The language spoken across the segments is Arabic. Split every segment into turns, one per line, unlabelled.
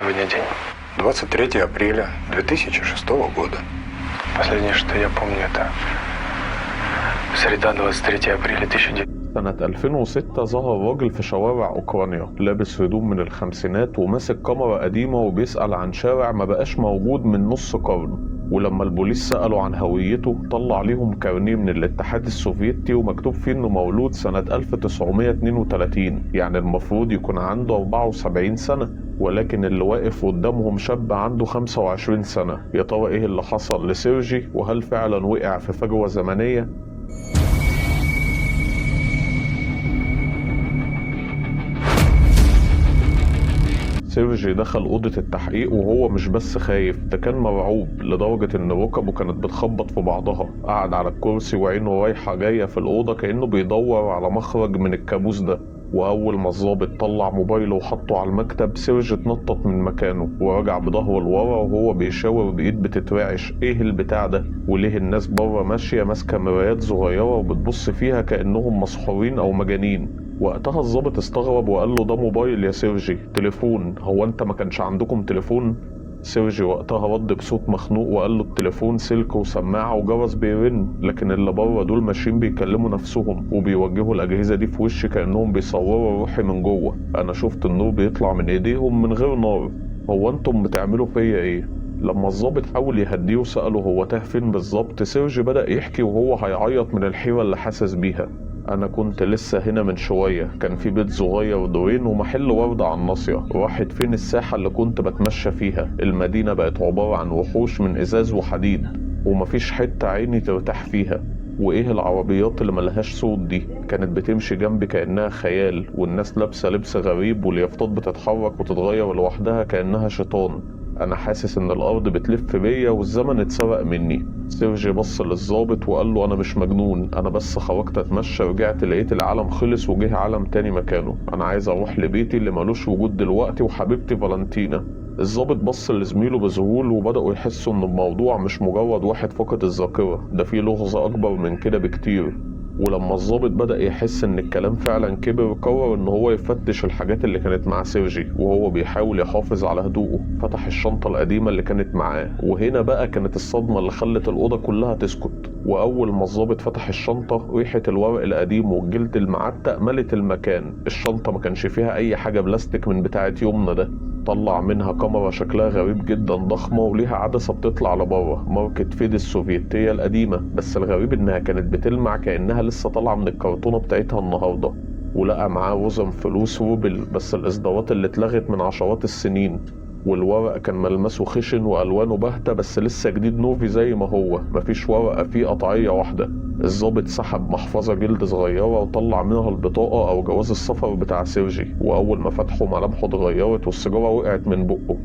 Сегодня день.
23 апреля 2006 года.
Последнее, что я помню, это среда, 23 апреля 1900.
سنة 2006 ظهر راجل في شوارع أوكرانيا لابس هدوم من الخمسينات وماسك كاميرا قديمة وبيسأل عن شارع ما بقاش موجود من نص قرن. ولما البوليس سألوا عن هويته طلع ليهم كارنيه من الاتحاد السوفيتي ومكتوب فيه انه مولود سنة 1932، يعني المفروض يكون عنده 74 سنة، ولكن اللي واقف قدامهم شاب عنده 25 سنة. يا ترى ايه اللي حصل لسيرجي، وهل فعلا وقع في فجوة زمنية؟ سيرجي دخل أوضة التحقيق وهو مش بس خايف، ده كان مرعوب لدرجة إن ركبه كانت بتخبط في بعضها. قعد على الكرسي وعينه رايحة جاية في الأوضة كأنه بيدور على مخرج من الكابوس ده. وأول ما الضابط طلع موبايله وحطه على المكتب، سيرجي اتنطط من مكانه ورجع بظهره لورا وهو بيشاور بإيد بتترعش. إيه البتاع ده؟ وليه الناس بره ماشية ماسكة مرايات صغيرة وبتبص فيها كأنهم مسحورين أو مجانين؟ وقتها الضابط استغرب وقال له ده موبايل يا سيرجي، تليفون، هو انت ما كانش عندكم تليفون؟ سيرجي وقتها رد بصوت مخنوق وقال له التليفون سلك وسماعة وجرس بيرن، لكن اللي بره دول ماشيين بيكلموا نفسهم وبيوجهوا الأجهزة دي في وشي كأنهم بيصوروا روحي من جوه. أنا شفت النور بيطلع من إيديهم من غير نار. هو انتم بتعملوا فيا إيه؟ لما الضابط حاول يهديه وسأله هو تاه فين بالظبط، سيرجي بدأ يحكي وهو هيعيط من الحيرة اللي حاسس بيها. أنا كنت لسه هنا من شوية، كان في بيت صغير دورين ومحل ورد على الناصية. راحت فين الساحة اللي كنت بتمشى فيها؟ المدينة بقت عبارة عن وحوش من إزاز وحديد ومفيش حتة عيني ترتاح فيها. وإيه العربيات اللي ملهاش صوت دي؟ كانت بتمشي جنبي كأنها خيال، والناس لابسة لبس غريب واليافطات بتتحرك وتتغير لوحدها كأنها شيطان. أنا حاسس إن الأرض بتلف بيا والزمن اتسرق مني. سيرجي بص للضابط وقال له أنا مش مجنون، أنا بس خرجت أتمشى، رجعت لقيت العالم خلص وجه عالم تاني مكانه. أنا عايز أروح لبيتي اللي ملوش وجود دلوقتي وحبيبتي فالنتينا. الضابط بص لزميله بذهول وبدأوا يحسوا إن الموضوع مش مجرد واحد فقد الذاكرة، ده فيه لغز أكبر من كده بكتير. ولما الضابط بدأ يحس ان الكلام فعلا كبر، قرر ان هو يفتش الحاجات اللي كانت مع سيرجي وهو بيحاول يحافظ على هدوءه. فتح الشنطة القديمة اللي كانت معاه، وهنا بقى كانت الصدمة اللي خلت الأوضة كلها تسكت. وأول ما الضابط فتح الشنطة، ريحة الورق القديم والجلد المعتق ملت المكان. الشنطة ما كانش فيها أي حاجة بلاستيك من بتاعة يومنا ده. طلع منها كاميرا شكلها غريب جدا، ضخمة وليها عدسة بتطلع لبره، ماركة فيد السوفيتية القديمة، بس الغريب انها كانت بتلمع كأنها لسه طالعة من الكرتونة بتاعتها النهاردة. ولقى معاه وزن فلوس روبل، بس الإصدارات اللي اتلغت من عشرات السنين. والورق كان ملمسه خشن وألوانه باهتة، بس لسه جديد نوفي زي ما هو، مفيش ورقة فيه قطعية واحدة. الضابط سحب محفظة جلد صغيرة وطلع منها البطاقة أو جواز السفر بتاع سيرجي، وأول ما فتحه ملامحه اتغيرت والسيجارة وقعت من بقه.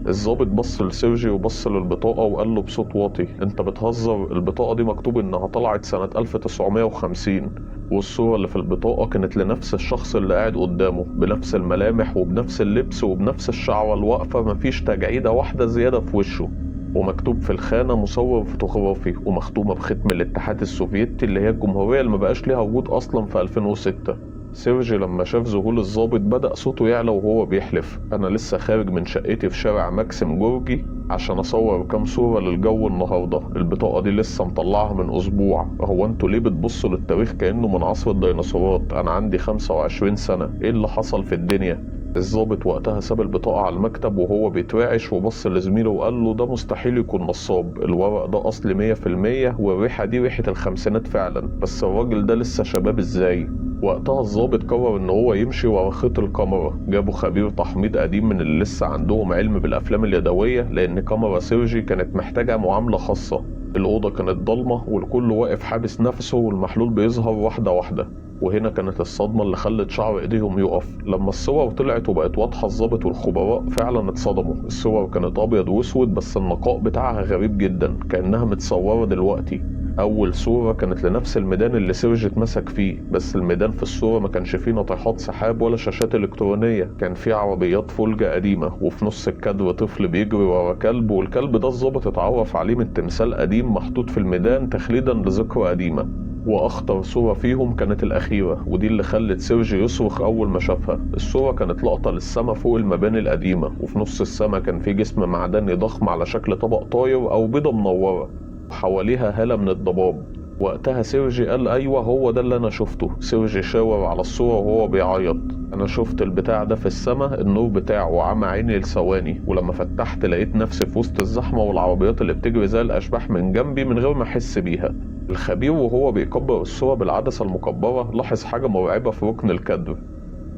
الضابط بص لسيرجي وبص للبطاقة وقال له بصوت واطي انت بتهزر، البطاقة دي مكتوب انها طلعت سنة 1950. والصورة اللي في البطاقة كانت لنفس الشخص اللي قاعد قدامه، بنفس الملامح وبنفس اللبس وبنفس الشعرة الواقفة، مفيش تجعيدة واحدة زيادة في وشه. ومكتوب في الخانة مصور فوتوغرافي ومختومة بختم الاتحاد السوفيتي اللي هي الجمهورية اللي مبقاش ليها وجود أصلا في 2006. سيرجي لما شاف ذهول الضابط بدأ صوته يعلى وهو بيحلف أنا لسه خارج من شقتي في شارع ماكسيم جورجي عشان أصور كام صورة للجو النهاردة. البطاقة دي لسه مطلعها من أسبوع. هو انتوا ليه بتبصوا للتاريخ كأنه من عصر الديناصورات؟ أنا عندي 25 سنة، إيه اللي حصل في الدنيا؟ الضابط وقتها ساب البطاقة على المكتب وهو بيترعش وبص لزميله وقال له ده مستحيل يكون نصاب، الورق ده أصل 100% والريحة دي ريحة الخمسينات فعلا، بس الراجل ده لسه شباب ازاي؟ وقتها الضابط قرر ان هو يمشي ورا خيط الكاميرا. جابوا خبير تحميض قديم من اللي لسه عندهم علم بالافلام اليدويه، لان كاميرا سيرجي كانت محتاجه معامله خاصه. الاوضه كانت ضلمه والكل واقف حابس نفسه والمحلول بيظهر واحده واحده. وهنا كانت الصدمه اللي خلت شعر ايديهم يقف. لما الصور طلعت وبقت واضحه الضابط والخبراء فعلا اتصدموا. الصور كانت ابيض واسود بس النقاء بتاعها غريب جدا، كانها متصوره دلوقتي. أول صورة كانت لنفس الميدان اللي سيرجي اتمسك فيه، بس الميدان في الصورة ما كانش فيه ناطحات سحاب ولا شاشات إلكترونية، كان فيه عربيات فولجة قديمة، وفي نص الكادر طفل بيجري ورا كلب، والكلب ده الضابط اتعرف عليه من تمثال قديم محطوط في الميدان تخليدا لذكرى قديمة. واخطر صورة فيهم كانت الاخيرة، ودي اللي خلت سيرجي يصرخ اول ما شافها. الصورة كانت لقطة للسما فوق المباني القديمة، وفي نص السما كان في جسم معدني ضخم على شكل طبق طاير او بيضة منورة، وحواليها هالة من الضباب. وقتها سيرجي قال ايوه هو ده اللي انا شفته. سيرجي شاور على الصورة وهو بيعيط. انا شفت البتاع ده في السما، النور بتاعه عمى عيني لثواني، ولما فتحت لقيت نفسي في وسط الزحمة والعربيات اللي بتجري زي الاشباح من جنبي من غير ما احس بيها. الخبير وهو بيكبر الصورة بالعدسة المكبرة لاحظ حاجة مرعبة في ركن الكادر.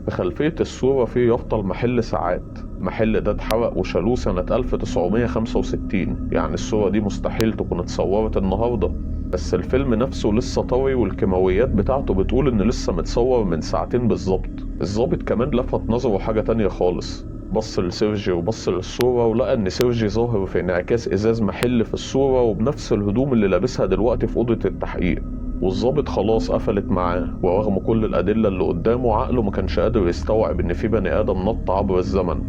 في خلفية الصورة في يافطة محل ساعات. المحل ده اتحرق وشالوه سنة 1965، يعني الصورة دي مستحيل تكون اتصورت النهاردة. بس الفيلم نفسه لسه طري، والكيماويات بتاعته بتقول ان لسه متصور من ساعتين بالظبط. الضابط كمان لفت نظره حاجة تانية خالص، بص لسيرجي وبص للصورة ولقى ان سيرجي ظاهر في انعكاس ازاز محل في الصورة وبنفس الهدوم اللي لابسها دلوقتي في اوضة التحقيق. والظابط خلاص قفلت معاه، ورغم كل الادلة اللي قدامه عقله ما كانش قادر يستوعب ان في بني ادم نط عبر الزمن،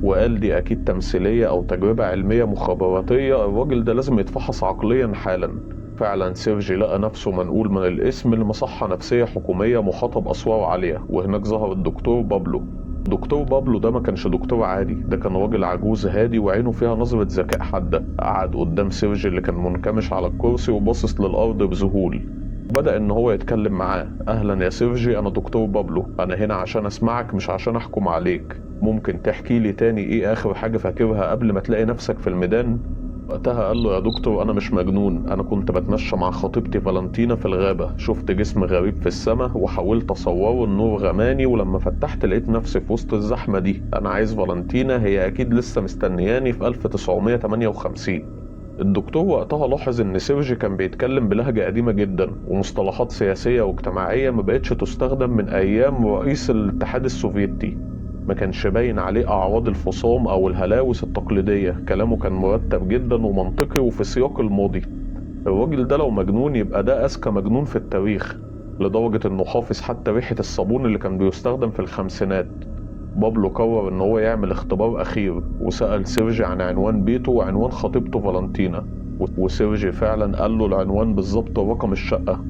وقال دي اكيد تمثيلية او تجربة علمية مخابراتية، الراجل ده لازم يتفحص عقليا حالا. فعلا سيرجي لقى نفسه منقول من الاسم لمصحة نفسية حكومية محاطة بأسوار عالية، وهناك ظهر الدكتور بابلو. دكتور بابلو ده ما كانش دكتور عادي، ده كان راجل عجوز هادي وعينه فيها نظرة ذكاء حادة. قعد قدام سيرجي اللي كان منكمش على الكرسي وباصص للأرض بذهول، وبدأ إن هو يتكلم معاه. أهلا يا سيرجي، أنا دكتور بابلو، أنا هنا عشان أسمعك مش عشان أحكم عليك. ممكن تحكي لي تاني إيه آخر حاجة فاكرها قبل ما تلاقي نفسك في الميدان؟ وقتها قال له يا دكتور أنا مش مجنون، أنا كنت بتمشى مع خطيبتي فالنتينا في الغابة، شفت جسم غريب في السماء وحاولت أصوره، النور غماني ولما فتحت لقيت نفسي في وسط الزحمة دي. أنا عايز فالنتينا، هي أكيد لسه مستنياني في 1958. الدكتور وقتها لاحظ ان سيرجي كان بيتكلم بلهجة قديمة جدا ومصطلحات سياسية واجتماعية ما بقتش تستخدم من ايام رئيس الاتحاد السوفيتي. ما كانش باين عليه اعراض الفصام او الهلاوس التقليدية، كلامه كان مرتب جدا ومنطقي وفي سياق الماضي. الراجل ده لو مجنون يبقى ده اذكى مجنون في التاريخ، لدرجة انه حافظ حتى ريحة الصابون اللي كان بيستخدم في الخمسينات. بابلو قرر ان هو يعمل اختبار اخير، وسأل سيرجي عن عنوان بيته وعنوان خطيبته فالنتينا، وسيرجي فعلا قال له العنوان بالظبط ورقم الشقة.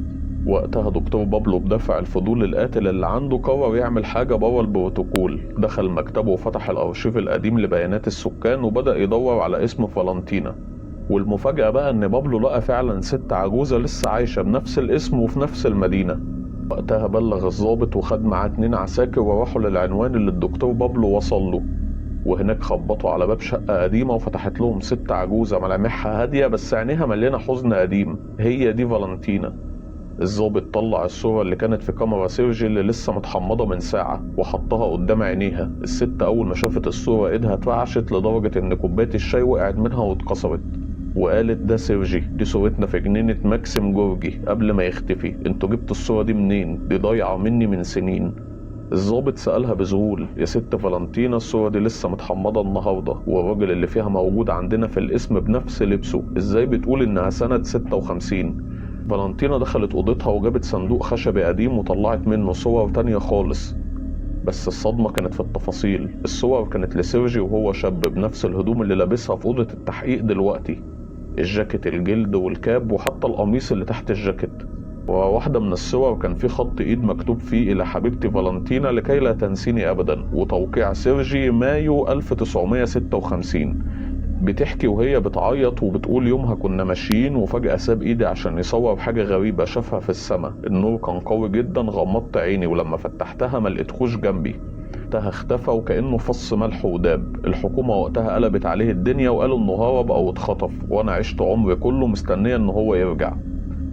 وقتها دكتور بابلو بدافع الفضول القاتل اللي عنده قرر يعمل حاجة بره البروتوكول. دخل مكتبه وفتح الارشيف القديم لبيانات السكان وبدأ يدور على اسم فالنتينا. والمفاجأة بقى ان بابلو لقى فعلا ست عجوزة لسه عايشة بنفس الاسم وفي نفس المدينة. وقتها بلغ الضابط وخد معاه 2 عساكر وراحوا للعنوان اللي الدكتور بابلو وصل له، وهناك خبطوا على باب شقة قديمة وفتحت لهم ست عجوزة ملامحها هادية بس عينيها مليانة حزن قديم. هي دي فالنتينا. الضابط طلع الصورة اللي كانت في كاميرا سيرجي اللي لسه متحمضة من ساعة وحطها قدام عينيها. الست أول ما شافت الصورة ايدها اترعشت لدرجة ان كوباية الشاي وقعت منها واتكسرت، وقالت ده سيرجي، دي صورتنا في جنينة ماكسيم جورجي قبل ما يختفي، انتوا جبتوا الصورة دي منين؟ دي ضايعة مني من سنين. الضابط سألها بذهول، يا ست فالنتينا الصورة دي لسه متحمضة النهاردة، والراجل اللي فيها موجود عندنا في الاسم بنفس لبسه، ازاي بتقول انها سنة 56؟ فالنتينا دخلت اوضتها وجابت صندوق خشبي قديم وطلعت منه صور تانية خالص. بس الصدمة كانت في التفاصيل. الصور كانت لسيرجي وهو شاب بنفس الهدوم اللي لابسها في أوضة التحقيق دلوقتي، الجاكيت الجلد والكاب وحتى القميص اللي تحت الجاكيت. وواحدة من الصور كان في خط ايد مكتوب فيه إلى حبيبتي فالنتينا لكي لا تنسيني أبدا، وتوقيع سيرجي مايو 1956. بتحكي وهي بتعيط وبتقول يومها كنا ماشيين وفجأة ساب ايدي عشان يصور حاجة غريبة شافها في السماء، النور كان قوي جدا، غمضت عيني ولما فتحتها ما لقيتهوش جنبي. وقتها اختفى وكأنه فص ملح وداب. الحكومة وقتها قلبت عليه الدنيا وقالوا انه هرب او اتخطف، وانا عشت عمري كله مستنية ان هو يرجع.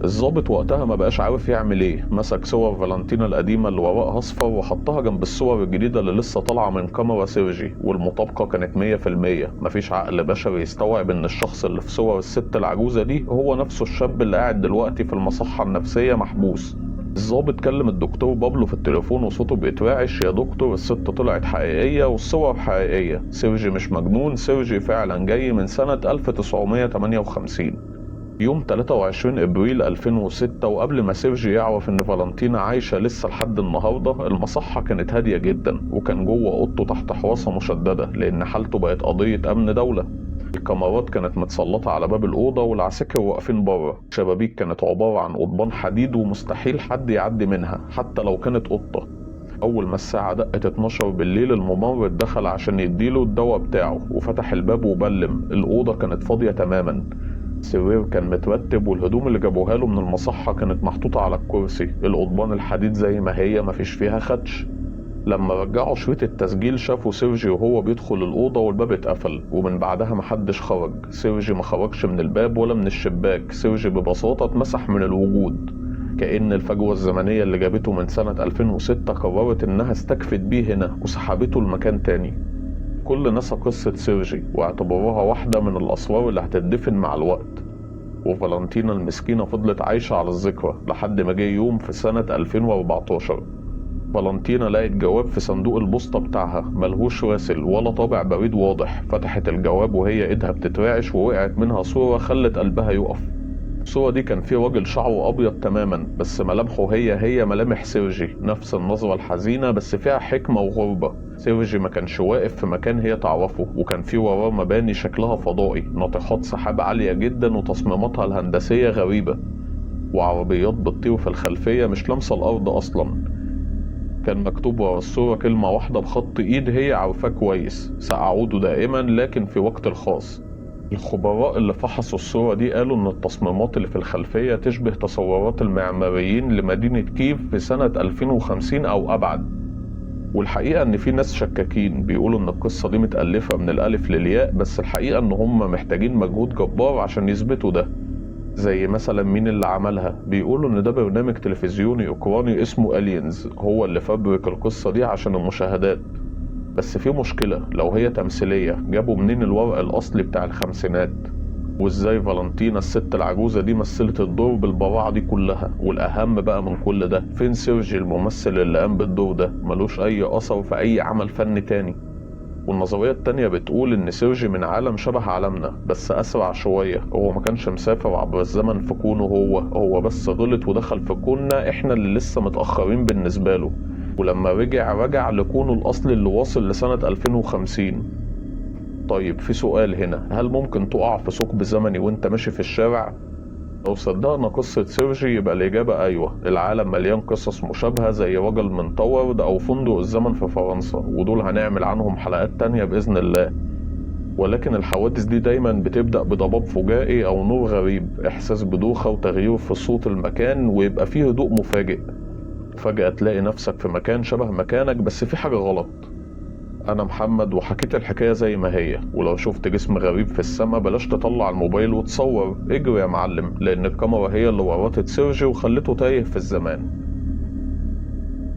الضابط وقتها ما بقاش عارف يعمل ايه، مسك صور فالنتينا القديمة اللي ورقها اصفر وحطها جنب الصور الجديدة اللي لسه طالعة من كاميرا سيرجي، والمطابقة كانت 100%. مفيش عقل بشري يستوعب ان الشخص اللي في صور الست العجوزة دي هو نفسه الشاب اللي قاعد دلوقتي في المصحة النفسية محبوس. الضابط كلم الدكتور بابلو في التليفون وصوته بيترعش، يا دكتور الست طلعت حقيقية والصور حقيقية، سيرجي مش مجنون، سيرجي فعلا جاي من سنة 1958. يوم 23 ابريل 2006، وقبل ما سيرجي يعرف ان فالنتينا عايشة لسه لحد النهاردة، المصحة كانت هادية جدا، وكان جوه اوضته تحت حراسة مشددة لان حالته بقت قضية امن دولة. الكاميرات كانت متسلطة على باب الأوضة والعساكر واقفين بره. الشبابيك كانت عبارة عن قضبان حديد ومستحيل حد يعدي منها حتى لو كانت قطة. أول ما الساعة دقت 12 بالليل الممرض دخل عشان يديله الدواء بتاعه وفتح الباب وبلم. الأوضة كانت فاضية تماما. السرير كان مترتب والهدوم اللي جابوها له من المصحة كانت محطوطة على الكرسي. القضبان الحديد زي ما هي مفيش فيها خدش. لما رجعوا شريط التسجيل شافوا سيرجي وهو بيدخل الأوضة والباب اتقفل، ومن بعدها محدش خرج. سيرجي ما خرجش من الباب ولا من الشباك. سيرجي ببساطة اتمسح من الوجود، كأن الفجوة الزمنية اللي جابته من سنة 2006 قررت إنها استكفت بيه هنا وسحبته لمكان تاني. كل نسى قصة سيرجي واعتبروها واحدة من الأسرار اللي هتدفن مع الوقت. وفالنتينا المسكينة فضلت عايشة على الذكرى لحد ما جه يوم في سنة 2014. فالنتينا لقت جواب في صندوق البوسطة بتاعها ملهوش راسل ولا طابع بريد واضح. فتحت الجواب وهي ايدها بتترعش ووقعت منها صورة خلت قلبها يقف. الصورة دي كان فيه راجل شعره أبيض تماما بس ملامحه هي ملامح سيرجي، نفس النظرة الحزينة بس فيها حكمة وغربة. سيرجي ما كانش واقف في مكان هي تعرفه، وكان فيه وراه مباني شكلها فضائي، ناطحات سحاب عالية جدا وتصميماتها الهندسية غريبة، وعربيات بتطير في الخلفية مش لامسة الأرض أصلا. كان مكتوب ورا الصورة كلمة واحدة بخط إيد هي عارفاه كويس: سأعود دائما لكن في وقت الخاص. الخبراء اللي فحصوا الصورة دي قالوا إن التصميمات اللي في الخلفية تشبه تصورات المعماريين لمدينة كييف في سنة 2050 أو أبعد. والحقيقة إن في ناس شكاكين بيقولوا إن القصة دي متألفة من الألف للياء، بس الحقيقة إن هم محتاجين مجهود جبار عشان يثبتوا ده. زي مثلا مين اللي عملها؟ بيقولوا إن ده برنامج تلفزيوني أوكراني اسمه ألينز هو اللي فبرك القصة دي عشان المشاهدات. بس في مشكلة، لو هي تمثيلية جابوا منين الورق الأصلي بتاع الخمسينات؟ وإزاي فالنتينا الست العجوزة دي مثلت الدور بالبراعة دي كلها؟ والأهم بقى من كل ده، فين سيرجي الممثل اللي قام بالدور ده؟ ملوش أي أثر في أي عمل فني تاني. والنظرية التانية بتقول إن سيرجي من عالم شبه عالمنا بس أسرع شوية. هو ما كانش مسافر عبر الزمن في كونه هو بس غلط ودخل في كوننا إحنا اللي لسه متأخرين بالنسبة له، ولما رجع لكونه الأصلي اللي واصل لسنة 2050. طيب في سؤال هنا، هل ممكن تقع في ثقب زمني وانت ماشي في الشارع؟ لو صدقنا قصة سيرجي يبقى الإجابة أيوة. العالم مليان قصص مشابهة زي رجل من طورد أو فندق الزمن في فرنسا، ودول هنعمل عنهم حلقات تانية بإذن الله. ولكن الحوادث دي دايما بتبدأ بضباب فجائي أو نور غريب، إحساس بدوخة وتغيير في صوت المكان، ويبقى فيه هدوء مفاجئ. فجأة تلاقي نفسك في مكان شبه مكانك بس في حاجة غلط. أنا محمد وحكيت الحكاية زي ما هي، ولو شفت جسم غريب في السماء بلاش تطلع الموبايل وتصور، اجري يا معلم، لأن الكاميرا هي اللي ورطت سيرجي وخلته تايه في الزمان.